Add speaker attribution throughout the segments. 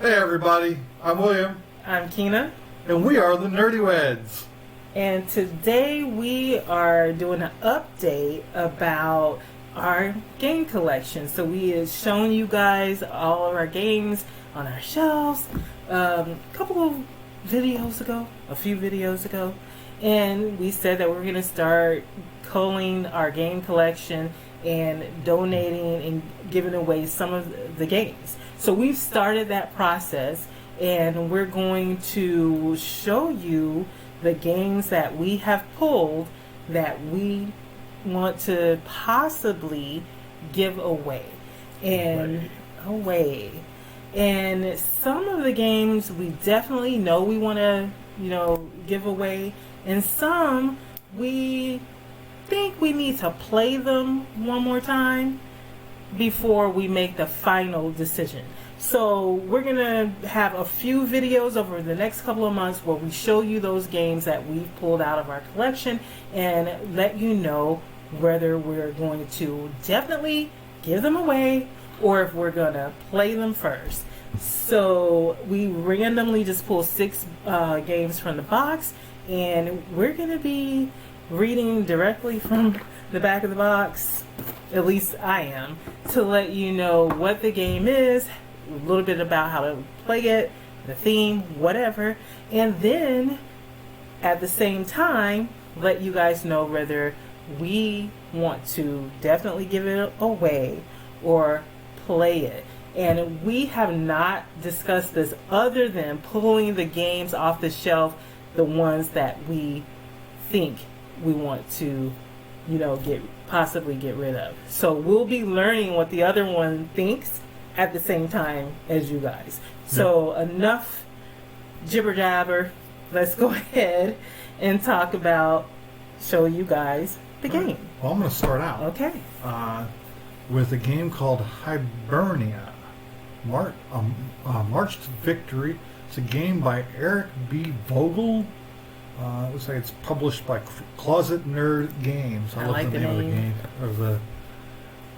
Speaker 1: Hey everybody, I'm William.
Speaker 2: I'm Keena.
Speaker 1: And we are the Nerdyweds.
Speaker 2: And today we are doing an update about our game collection. So we have shown you guys all of our games on our shelves a few videos ago. And we said that we're going to start culling our game collection and donating and giving away some of the games. So we've started that process, and we're going to show you the games that we have pulled that we want to possibly give away. And some of the games we definitely know we want to, give away, and some we think we need to play them one more time before we make the final decision. So we're going to have a few videos over the next couple of months where we show you those games that we've pulled out of our collection and let you know whether we're going to definitely give them away or if we're going to play them first. So we randomly just pull 6 games from the box, and we're going to be reading directly from the back of the box, at least I am, to let you know what the game is, a little bit about how to play it, the theme, whatever, and then at the same time let you guys know whether we want to definitely give it away or play it. And we have not discussed this other than pulling the games off the shelf, the ones that we think we want to possibly get rid of. So we'll be learning what the other one thinks at the same time as you guys. So enough jibber jabber. Let's go ahead and talk about, show you guys the game.
Speaker 1: Well, I'm going to start out.
Speaker 2: Okay.
Speaker 1: With a game called Hybernia March to Victory. It's a game by Eric B. Vogel. It looks like it's published by Closet Nerd Games. I love
Speaker 2: like
Speaker 1: the
Speaker 2: the
Speaker 1: name of the game.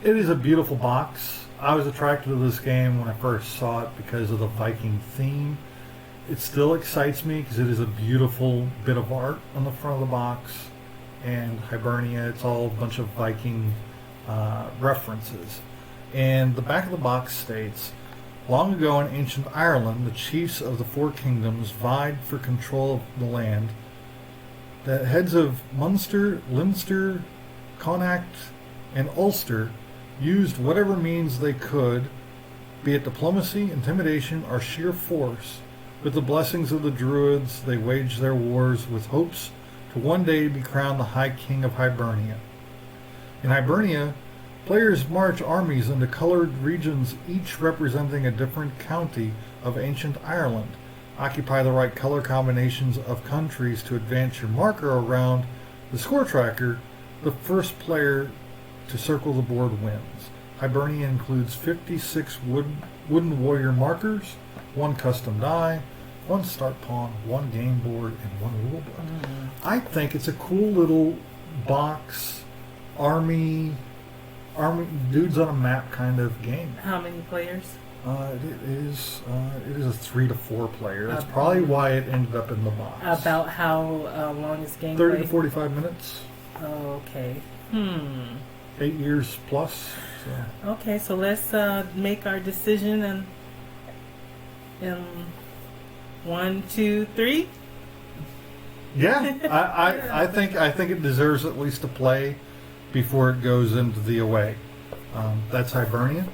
Speaker 1: It is a beautiful box. I was attracted to this game when I first saw it because of the Viking theme. It still excites me because it is a beautiful bit of art on the front of the box. And Hybernia, it's all a bunch of Viking references. And the back of the box states, long ago in ancient Ireland, the chiefs of the 4 kingdoms vied for control of the land. The heads of Munster, Leinster, Connacht, and Ulster used whatever means they could, be it diplomacy, intimidation, or sheer force. With the blessings of the Druids, they waged their wars with hopes to one day be crowned the High King of Hybernia. In Hybernia, players march armies into colored regions, each representing a different county of ancient Ireland. Occupy the right color combinations of countries to advance your marker around the score tracker. The first player to circle the board wins. Hybernia includes 56 wooden warrior markers, 1 custom die, 1 start pawn, 1 game board, and 1 rulebook. I think it's a cool little box, army dudes on a map kind of game.
Speaker 2: How many players?
Speaker 1: It is a 3 to 4 player. That's probably why it ended up in the box.
Speaker 2: About how long is game
Speaker 1: 30 to 45 minutes.
Speaker 2: Okay.
Speaker 1: 8 years plus. So.
Speaker 2: Okay, so let's make our decision in 1, 2, 3.
Speaker 1: Yeah, I think it deserves at least a play before it goes into the away. That's Hybernia.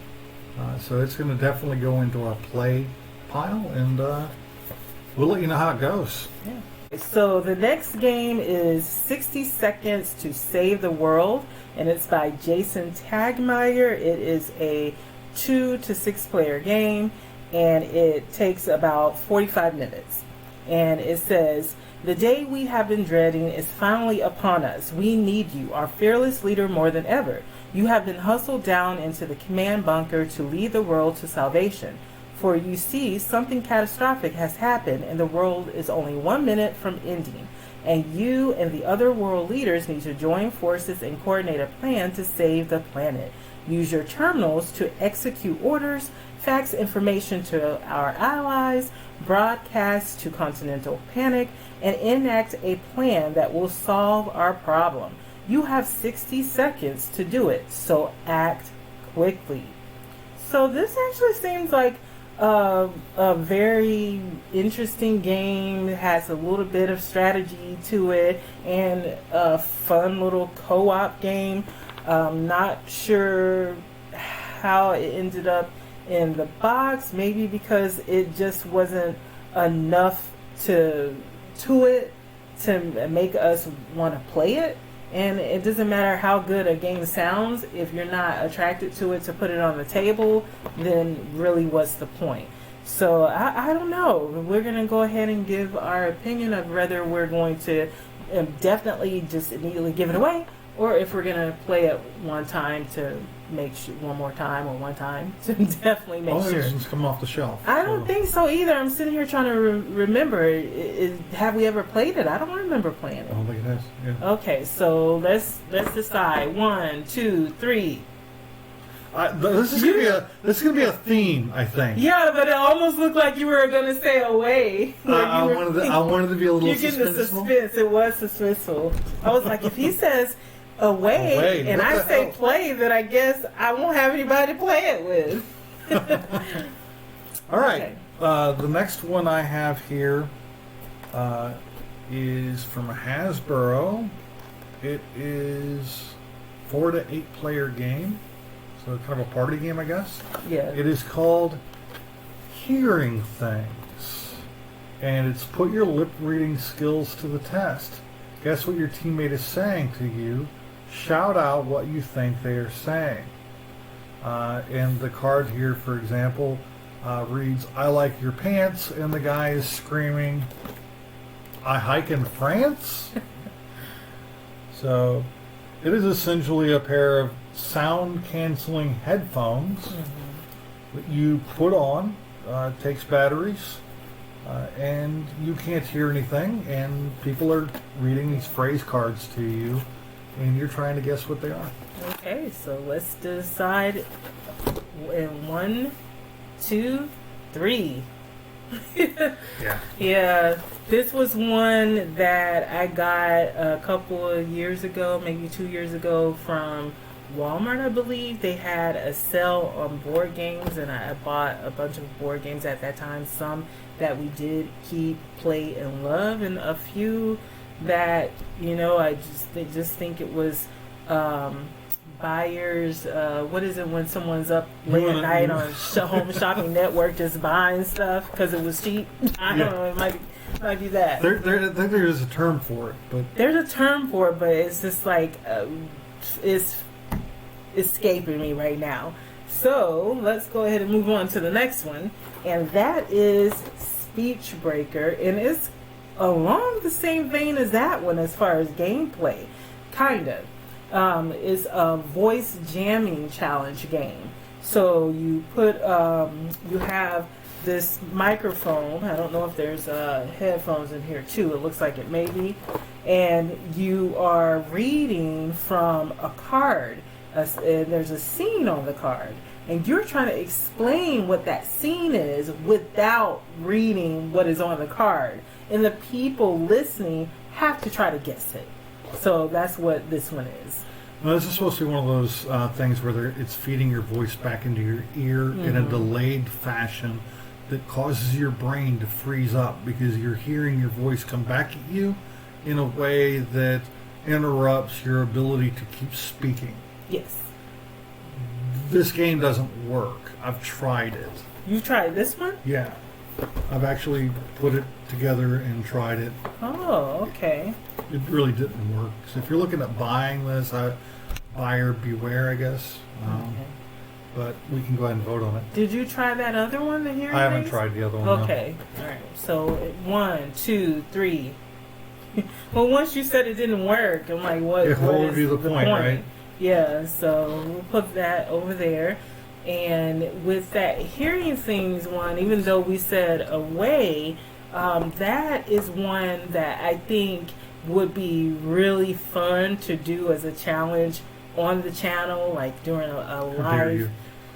Speaker 1: So it's going to definitely go into our play pile, and we'll let you know how it goes.
Speaker 2: Yeah. So the next game is 60 Seconds to Save the World, and it's by Jason Tagmeyer. It is a 2 to 6 player game, and it takes about 45 minutes. And it says, the day we have been dreading is finally upon us. We need you, our fearless leader, more than ever. You have been hustled down into the command bunker to lead the world to salvation. For you see, something catastrophic has happened and the world is only 1 minute from ending. And you and the other world leaders need to join forces and coordinate a plan to save the planet. Use your terminals to execute orders, fax information to our allies, broadcast to Continental Panic, and enact a plan that will solve our problem. You have 60 seconds to do it, so act quickly. So this actually seems like a very interesting game. It has a little bit of strategy to it and a fun little co-op game. Not sure how it ended up in the box. Maybe because it just wasn't enough to it to make us want to play it. And it doesn't matter how good a game sounds, if you're not attracted to it to put it on the table, then really what's the point? So I don't know. We're going to go ahead and give our opinion of whether we're going to definitely just immediately give it away, or if we're going to play it one time to make sure, one more time or one time to definitely make sure.
Speaker 1: It's come off the shelf.
Speaker 2: I don't think so either. I'm sitting here trying to remember. Have we ever played it? I don't remember playing it.
Speaker 1: I don't think it has. Yeah.
Speaker 2: Okay, so let's decide. 1, 2, 3.
Speaker 1: This is gonna be a theme, I think.
Speaker 2: Yeah, but it almost looked like you were gonna say away.
Speaker 1: I wanted to be a little.
Speaker 2: You're getting the suspense. It was suspenseful. I was like, if he says away and I say play, then I guess I won't have anybody to play it with.
Speaker 1: All right. Okay. The next one I have here is from Hasbro. It is 4 to 8 player game, so kind of a party game, I guess.
Speaker 2: Yeah.
Speaker 1: It is called Hearing Things, and it's put your lip reading skills to the test. Guess what your teammate is saying to you. Shout out what you think they are saying. And the card here, for example, reads, I like your pants, and the guy is screaming, I hike in France? So it is essentially a pair of sound-canceling headphones that you put on. It takes batteries, and you can't hear anything, and people are reading these phrase cards to you, and you're trying to guess what they are.
Speaker 2: Okay, so let's decide in 1, 2, 3. Yeah, this was one that I got a couple of years ago, maybe 2 years ago, from Walmart, I believe. They had a sale on board games, and I bought a bunch of board games at that time. Some that we did keep, play, and love, and a few that, you know, I just think it was buyers. What is it when someone's up late at night on Home Shopping Network just buying stuff because it was cheap? I don't know. It might be that.
Speaker 1: There is a term for it, but
Speaker 2: there's a term for it, but it's just like it's escaping me right now. So let's go ahead and move on to the next one, and that is Speech Breaker, and it's along the same vein as that one as far as gameplay, kind of. Is a voice jamming challenge game. So you put you have this microphone. I don't know if there's headphones in here too. It looks like it may be. And you are reading from a card. And there's a scene on the card. And you're trying to explain what that scene is without reading what is on the card. And the people listening have to try to guess it. So that's what this one is.
Speaker 1: Well, this is supposed to be one of those things where it's feeding your voice back into your ear in a delayed fashion that causes your brain to freeze up because you're hearing your voice come back at you in a way that interrupts your ability to keep speaking.
Speaker 2: Yes.
Speaker 1: This game doesn't work. I've tried it.
Speaker 2: You tried this one?
Speaker 1: Yeah. I've actually put it together and tried it.
Speaker 2: Oh, okay.
Speaker 1: It really didn't work. So if you're looking at buying this, buyer beware, I guess.
Speaker 2: Okay.
Speaker 1: But we can go ahead and vote on it.
Speaker 2: Did you try that other one, the hearing
Speaker 1: I haven't
Speaker 2: aids?
Speaker 1: tried the other one.
Speaker 2: Okay. No. All right. So 1, 2, 3. Well, once you said it didn't work, I'm like, what
Speaker 1: would be the point, right?
Speaker 2: Yeah. So we'll put that over there. And with that hearing things one, even though we said away, that is one that I think would be really fun to do as a challenge on the channel, like during a live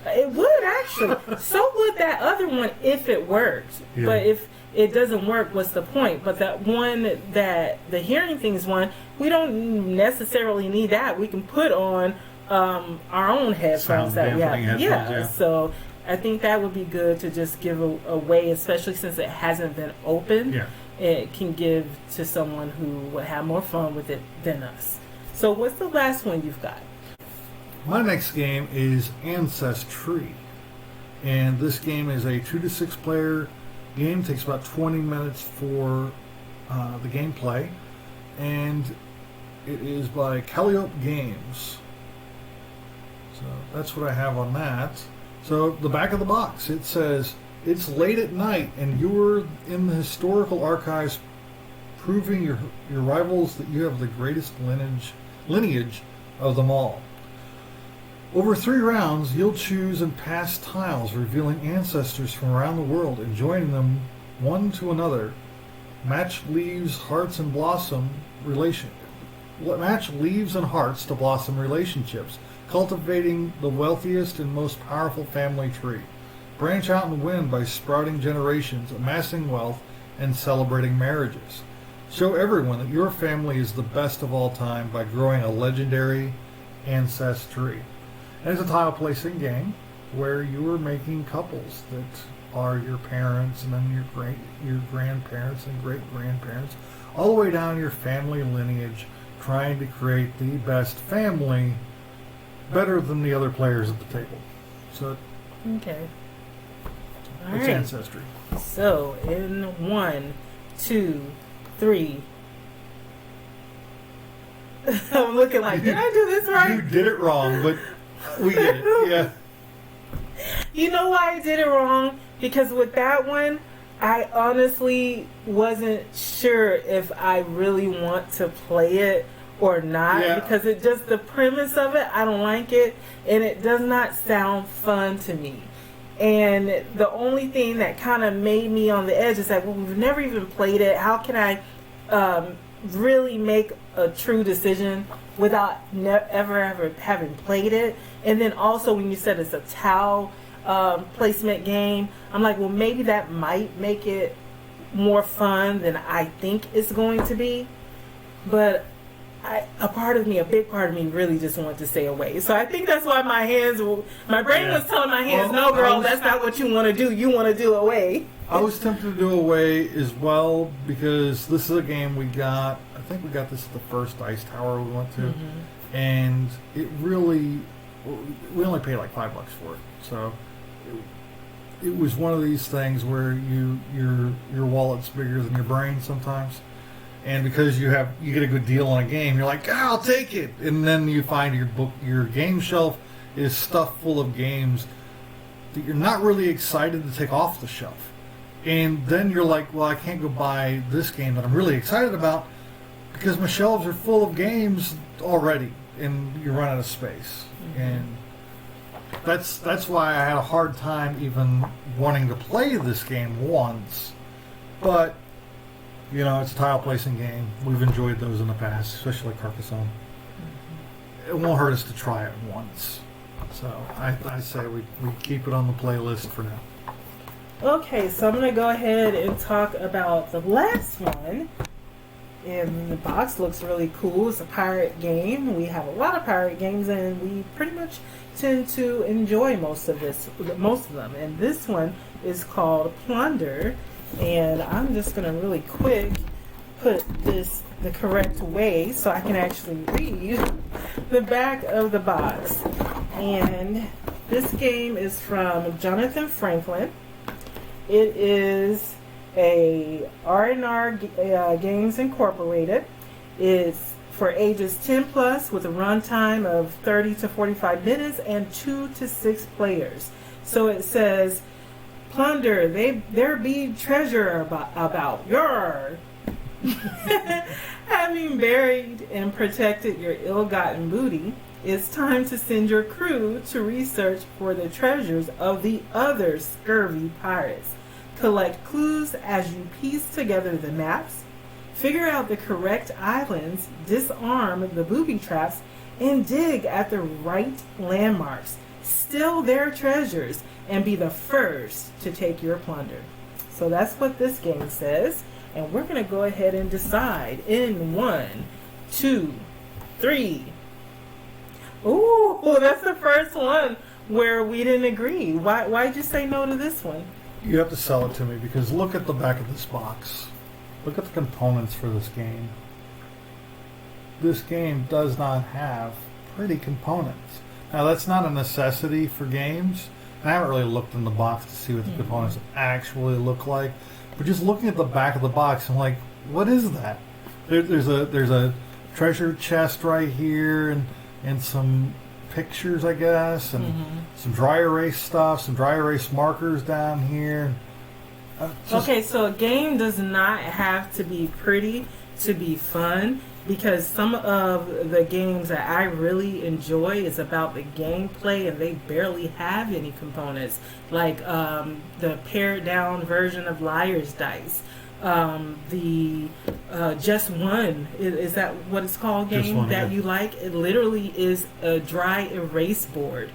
Speaker 2: It would actually. So would that other one if it worked.
Speaker 1: Yeah.
Speaker 2: But if it doesn't work, what's the point? But that one, that the hearing things one, we don't necessarily need that. We can put on our own headphones that we have.
Speaker 1: Sound-dampening headphones, yeah.
Speaker 2: So I think that would be good to just give away, especially since it hasn't been opened.
Speaker 1: Yeah.
Speaker 2: It can give to someone who would have more fun with it than us. So what's the last one you've got?
Speaker 1: My next game is Ancestry. And this game is a 2 to 6 player game. It takes about 20 minutes for the gameplay. And it is by Calliope Games. So that's what I have on that. So the back of the box, it says, it's late at night and you're in the historical archives proving your rivals that you have the greatest lineage of them all. Over 3 rounds, you'll choose and pass tiles revealing ancestors from around the world and joining them one to another. Match leaves, hearts, and blossom Match leaves and hearts to blossom relationships, cultivating the wealthiest and most powerful family tree. Branch out and win by sprouting generations, amassing wealth, and celebrating marriages. Show everyone that your family is the best of all time by growing a legendary ancestry. And it's a tile placing game where you are making couples that are your parents and then your grandparents and great grandparents, all the way down your family lineage, trying to create the best family, better than the other players at the table. So
Speaker 2: Okay. All
Speaker 1: it's
Speaker 2: right.
Speaker 1: Ancestry.
Speaker 2: So in 1, 2, 3. I'm looking like, did I do this
Speaker 1: You
Speaker 2: right?
Speaker 1: did it wrong, but we did it. Yeah.
Speaker 2: You know why I did it wrong? Because with that one, I honestly wasn't sure if I really want to play it or not.
Speaker 1: Yeah.
Speaker 2: Because it just, the premise of it, I don't like it. And it does not sound fun to me. And the only thing that kind of made me on the edge is like, well, we've never even played it. How can I really make a true decision without ever having played it? And then also when you said it's a towel placement game, I'm like, well, maybe that might make it more fun than I think it's going to be. But a big part of me really just wanted to stay away. So I think that's why my brain was telling my hands,
Speaker 1: Well,
Speaker 2: no, girl, that's not what you want to do. You want to do away.
Speaker 1: I was tempted to do away as well because this is a game we got. I think we got this at the first Ice Tower we went to,
Speaker 2: Mm-hmm.
Speaker 1: and it really, we only paid like $5 for it. So it was one of these things where your wallet's bigger than your brain sometimes. And because you get a good deal on a game, you're like, I'll take it. And then you find your game shelf is stuffed full of games that you're not really excited to take off the shelf. And then you're like, well, I can't go buy this game that I'm really excited about because my shelves are full of games already, and you run out of space. Mm-hmm. And that's why I had a hard time even wanting to play this game once. But you know, it's a tile placing game. We've enjoyed those in the past, especially Carcassonne. Mm-hmm. It won't hurt us to try it once. So I say we keep it on the playlist for now.
Speaker 2: Okay, so I'm going to go ahead and talk about the last one. And the box looks really cool. It's a pirate game. We have a lot of pirate games, and we pretty much tend to enjoy most of them. And this one is called Plunder. And I'm just going to really quick put this the correct way so I can actually read the back of the box. And this game is from Jonathan Franklin. It is a R&R Games Incorporated. It's for ages 10 plus with a runtime of 30 to 45 minutes and 2 to 6 players. So it says, Plunder, there be treasure about your having buried and protected your ill-gotten booty. It's time to send your crew to research for the treasures of the other scurvy pirates. Collect clues as you piece together the maps, figure out the correct islands, disarm the booby traps, and dig at the right landmarks. steal their treasures, and be the first to take your plunder. So that's what this game says. And we're going to go ahead and decide in 1, 2, 3. Ooh, that's the first one where we didn't agree. Why'd you say no to this one?
Speaker 1: You have to sell it to me because look at the back of this box. Look at the components for this game. This game does not have pretty components. Now, that's not a necessity for games. I haven't really looked in the box to see what the components actually look like. But just looking at the back of the box, I'm like, what is that? There's a treasure chest right here and some pictures, I guess, and some dry erase stuff, some dry erase markers down here.
Speaker 2: Okay, so a game does not have to be pretty to be fun, because some of the games that I really enjoy is about the gameplay and they barely have any components, like the pared down version of Liar's Dice, the Just One, is that what it's called, game
Speaker 1: One,
Speaker 2: that
Speaker 1: yeah.
Speaker 2: you like? It literally is a dry erase board,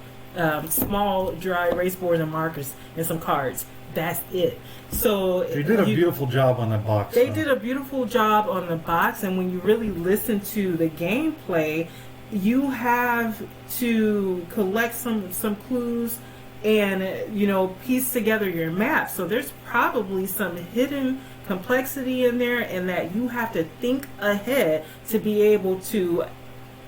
Speaker 2: small dry erase boards and markers and some cards. That's it. So
Speaker 1: they did a beautiful job on that box.
Speaker 2: They did a beautiful job on the box, and when you really listen to the gameplay, you have to collect some clues and piece together your map. So there's probably some hidden complexity in there, and that you have to think ahead to be able to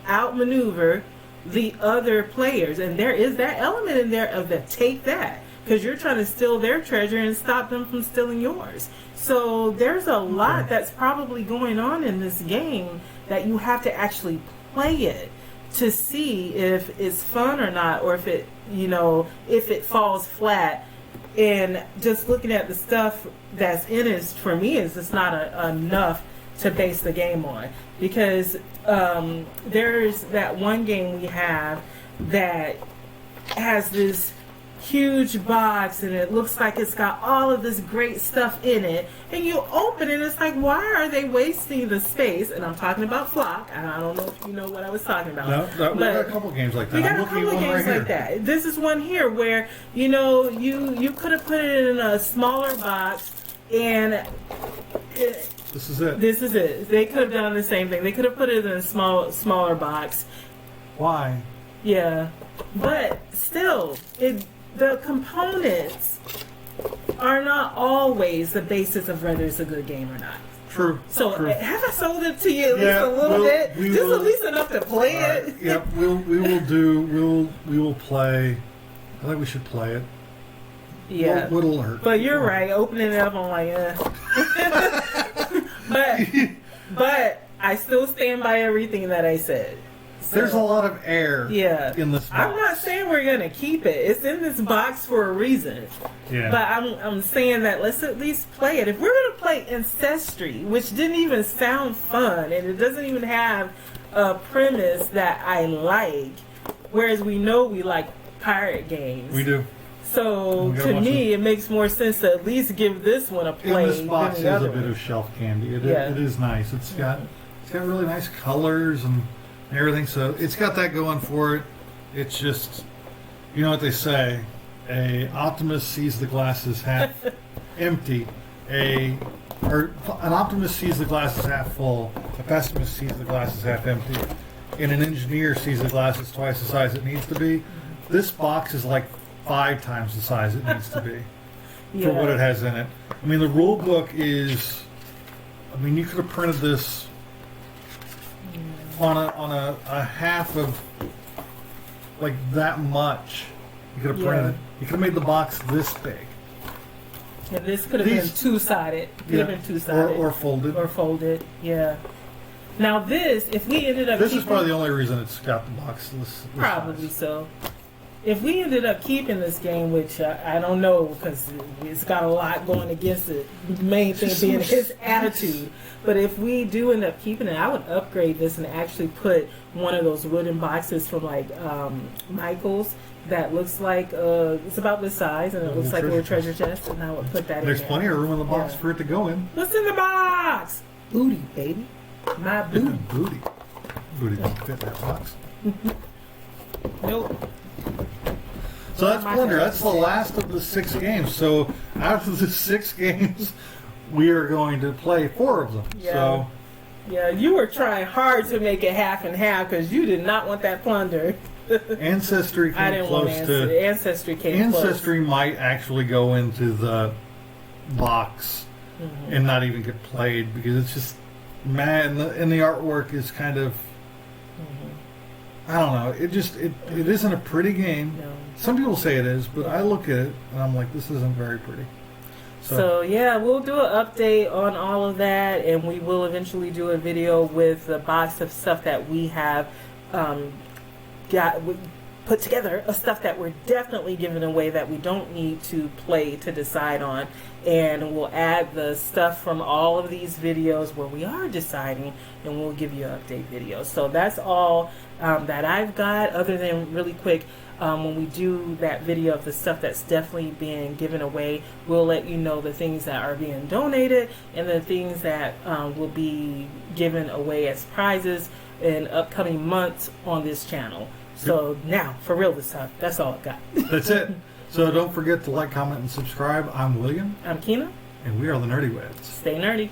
Speaker 2: outmaneuver the other players. And there is that element in there of the take that, because you're trying to steal their treasure and stop them from stealing yours. So there's a lot that's probably going on in this game that you have to actually play it to see if it's fun or not, or if it falls flat. And just looking at the stuff that's in it, for me, is just not enough to base the game on. Because there's that one game we have that has this huge box, and it looks like it's got all of this great stuff in it, and you open it, it's like, why are they wasting the space? And I'm talking about Flock, and I don't know if you know what I was talking about.
Speaker 1: No, we got a couple games like that.
Speaker 2: We got a couple games like that. This is one here where you could have put it in a smaller box, and
Speaker 1: this is it.
Speaker 2: This is it. They could have done the same thing. They could have put it in a smaller box.
Speaker 1: Why?
Speaker 2: Yeah, but still, the components are not always the basis of whether it's a good game or not.
Speaker 1: True.
Speaker 2: So
Speaker 1: true.
Speaker 2: Have I sold it to you at least a little bit? Just at least enough to play it.
Speaker 1: Yep. We will play. I think we should play it.
Speaker 2: Yeah.
Speaker 1: What'll hurt?
Speaker 2: But you're right. Opening it up, I'm like, but I still stand by everything that I said. So,
Speaker 1: there's a lot of air in this box.
Speaker 2: I'm not saying we're going to keep it. It's in this box for a reason.
Speaker 1: Yeah.
Speaker 2: But I'm saying that let's at least play it. If we're going to play Ancestry, which didn't even sound fun, and it doesn't even have a premise that I like, whereas we know we like pirate games.
Speaker 1: We do.
Speaker 2: So to me, it makes more sense to at least give this one a play.
Speaker 1: And this box
Speaker 2: than the
Speaker 1: is
Speaker 2: other
Speaker 1: a bit
Speaker 2: one.
Speaker 1: of shelf candy. It is nice. It's got really nice colors and everything. So it's got that going for it. It's just, you know what they say, an optimist sees the glass as half empty. An optimist sees the glass as half full. A pessimist sees the glass as half empty. And an engineer sees the glass as twice the size it needs to be. This box is like 5 times the size it needs to be for what it has in it. I mean, the rule book is, you could have printed this on a half of like that much. You could have printed it. You could have made the box this big.
Speaker 2: And this could have been two-sided. Could have been two-sided.
Speaker 1: Or folded.
Speaker 2: Or folded, yeah. Now this, if we ended up
Speaker 1: This is probably the only reason it's got the box this
Speaker 2: probably
Speaker 1: size.
Speaker 2: so. If we ended up keeping this game, which I don't know, because it's got a lot going against it, the main thing being his attitude. But if we do end up keeping it, I would upgrade this and actually put one of those wooden boxes from like Michael's that looks like it's about this size, and it looks like a little treasure chest, and I would put that in there.
Speaker 1: There's plenty of room in the box for it to go in.
Speaker 2: What's in the box? Booty, baby. My booty.
Speaker 1: Booty don't fit in that box.
Speaker 2: Nope.
Speaker 1: So that's Plunder. That's the last of the 6 games. So out of the 6 games, we are going to play 4 of them.
Speaker 2: Yeah.
Speaker 1: So
Speaker 2: yeah, you were trying hard to make it half and half because you did not want that Plunder.
Speaker 1: Ancestry
Speaker 2: I
Speaker 1: came
Speaker 2: didn't
Speaker 1: close
Speaker 2: want
Speaker 1: to.
Speaker 2: Ancestry came close.
Speaker 1: Ancestry might actually go into the box and not even get played because it's just and the artwork is kind of. I don't know. It isn't a pretty game.
Speaker 2: No.
Speaker 1: Some people say it is, but I look at it and I'm like, this isn't very pretty.
Speaker 2: So yeah, we'll do an update on all of that, and we will eventually do a video with a box of stuff that we have put together, of stuff that we're definitely giving away that we don't need to play to decide on, and we'll add the stuff from all of these videos where we are deciding, and we'll give you an update video. So that's all that I've got, other than really quick. When we do that video of the stuff that's definitely being given away, we'll let you know the things that are being donated and the things that will be given away as prizes in upcoming months on this channel. So now, for real this time, that's all I've got.
Speaker 1: That's it. So don't forget to like, comment, and subscribe. I'm William.
Speaker 2: I'm Keena.
Speaker 1: And we are the Nerdy Weds.
Speaker 2: Stay nerdy.